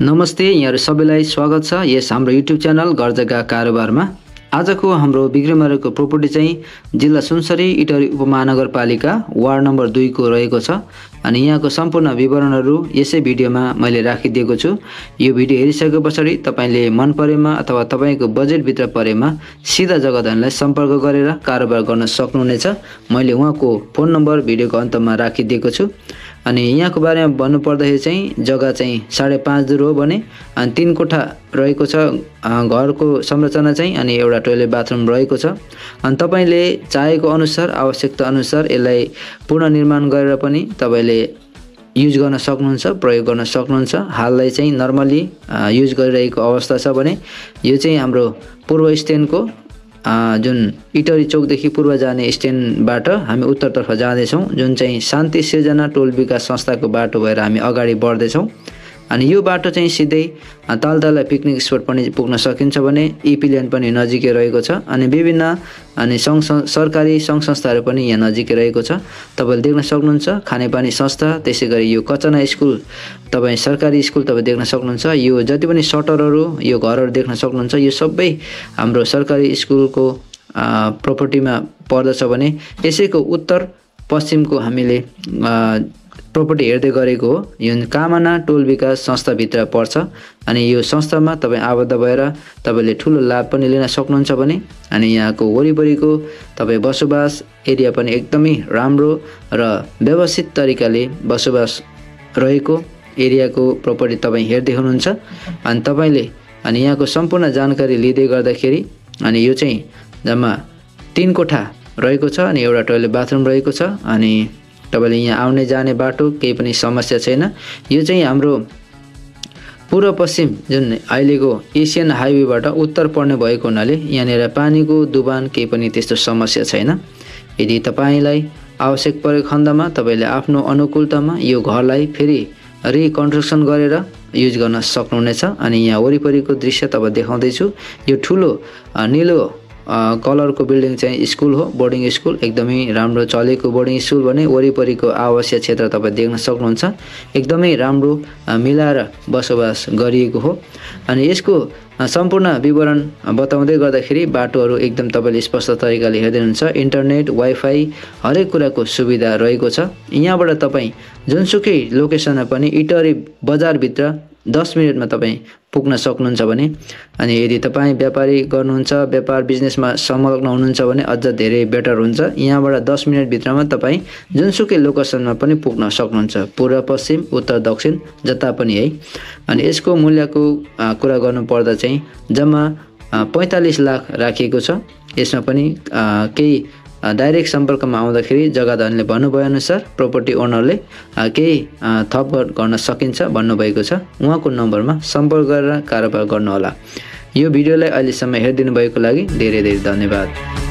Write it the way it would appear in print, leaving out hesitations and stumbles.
नमस्ते, यहाँहरु सबैलाई स्वागत छ यस हाम्रो युट्युब च्यानल घर जग्गा कारोबारमा। आजको हाम्रो बिग्रेमारेको प्रोपर्टी चाहिँ जिल्ला सुनसरी इटहरी उपमहानगरपालिका वार्ड नम्बर 2 को रहेको छ अनि यहाँको सम्पूर्ण विवरणहरू यसै भिडियोमा मैले राखिदिएको छु। यो भिडियो हेरिसकेपछि तपाईले मन परेमा अथवा तपाईको बजेट भित्र परेमा सिधा जग्गाधनीलाई सम्पर्क गरेर कारोबार गर्न सक्नुहुनेछ। मैले उहाँको फोन नम्बर भिडियोको अन्तमा राखिदिएको छु। अनि यहाँको बारेमा भन्नु पर्दाखेरि चाहिँ जग्गा चाहिँ 5.5 दुर हो भने अनि 3 कोठा रहेको छ। घरको संरचना चाहिँ अनि एउटा टोयलेट बाथरुम रहेको छ। अनि तपाईले चाहेको अनुसार आवश्यकता अनुसार यसलाई पुनर्निर्माण गरेर पनि तपाईले युज गर्न सक्नुहुन्छ, प्रयोग गर्न सक्नुहुन्छ। हाललाई चाहिँ नर्मली युज गरिरहेको अवस्था छ भने यो चाहिँ हाम्रो पूर्व स्ट्यान्डको जुन इटहरी चौकदेखि पूर्व जाने स्ट्यान्डबाट हामी उत्तरतर्फ जाँदैछौँ, जुन चाहिँ शान्ति सिर्जना टोल विकास संस्थाको बाटो भएर हामी अगाडि बढ्दैछौँ। अनि यो बाटो चाहिँ सिधै तालतला पिकनिक स्पट पनि पुग्न सकिन्छ भने इपिल्यान्ड पनि नजिकै रहेको छ। अनि विभिन्न अनि सरकारी सङ्घ संस्थाहरू पनि यहाँ नजिकै रहेको छ। तपाईले देख्न सक्नुहुन्छ खानेपानी संस्था, त्यसैगरी यो कचना स्कुल, तपाई सरकारी स्कुल तपाई देख्न सक्नुहुन्छ। यो जति पनि सटरहरू, यो घरहरू देख्न सक्नुहुन्छ, यो सबै हाम्रो सरकारी स्कुलको प्रोपर्टीमा पर्दछ भने यसैको उत्तर पश्चिमको हामीले प्रोपर्टी हेर्दै गरेको हो। यो कामना टोल विकास संस्था भित्र पर्छ। अनि यो संस्थामा तपाई आबद्ध भएर तपाईले ठुलो लाभ पनि लिन सक्नुहुन्छ भने अनि यहाँको वरिपरिको तपाई बसोबास एरिया पनि एकदमै राम्रो र व्यवस्थित तरिकाले बसोबास रहेको एरियाको प्रोपर्टी तपाई हेर्दै हुनुहुन्छ। अनि तपाईले अनि यहाँको सम्पूर्ण जानकारी लिँदै गर्दाखेरि अनि यो चाहिँ जम्मा 3 कोठा रहेको छ अनि एउटा टोयलेट बाथरुम रहेको छ। अनि तपाईले यहाँ आउने जाने बाटो केही पनि समस्या छैन। यो चाहिँ हाम्रो पूर्व पश्चिम जुन अहिलेको एसियन हाइवेबाट उत्तर पर्ने भएको हुनाले यहाँनिर पानीको दुबान केही पनि त्यस्तो समस्या छैन। यदि तपाईलाई आवश्यक परेको खण्डमा तपाईले आफ्नो अनुकूलतामा यो घरलाई फेरि रिकन्स्ट्रक्सन गरेर युज गर्न सक्नुहुनेछ। अनि यहाँ वरिपरिको दृश्य तपाईँ देखाउँदैछु। यो ठुलो नीलो कलरको बिल्डिङ चाहिँ स्कुल हो, बोर्डिङ स्कुल, एकदमै राम्रो चलेको बोर्डिङ स्कुल भने वरिपरिको आवासीय क्षेत्र तपाईँ देख्न सक्नुहुन्छ। एकदमै राम्रो मिलाएर बसोबास गरिएको हो। अनि यसको सम्पूर्ण विवरण बताउँदै गर्दाखेरि बाटोहरू एकदम तपाईले स्पष्ट तरिकाले हेर्दै हुनुहुन्छ। इन्टरनेट, वाइफाई हरेक कुराको सुविधा रहेको छ। यहाँबाट तपाईँ जुनसुकै लोकेसनमा पनि इटहरी बजारभित्र 10 मिनेटमा तपाईँ पुग्न सक्नुहुन्छ भने अनि यदि तपाईँ व्यापारी गर्नुहुन्छ, व्यापार बिजनेसमा संलग्न हुनुहुन्छ भने अझ धेरै बेटर हुन्छ। यहाँबाट 10 मिनेट भित्रमा तपाईँ जुनसुकै लोकेसनमा पनि पुग्न सक्नुहुन्छ, पूर्व पश्चिम उत्तर दक्षिण जता पनि है। अनि यसको मूल्यको कुरा गर्नु पर्दा चाहिँ जम्मा 45 लाख राखिएको छ। यसमा पनि केही डाइरेक्ट सम्पर्कमा आउँदाखेरि जग्गाधनीले भन्नुभए अनुसार प्रोपर्टी ओनरले केही थप गर्न सकिन्छ भन्नुभएको छ। उहाँको नम्बरमा सम्पर्क गरेर कारोबार गर्नुहोला। यो भिडियोलाई अहिलेसम्म हेरिदिनु भएको लागि धेरै धेरै धन्यवाद।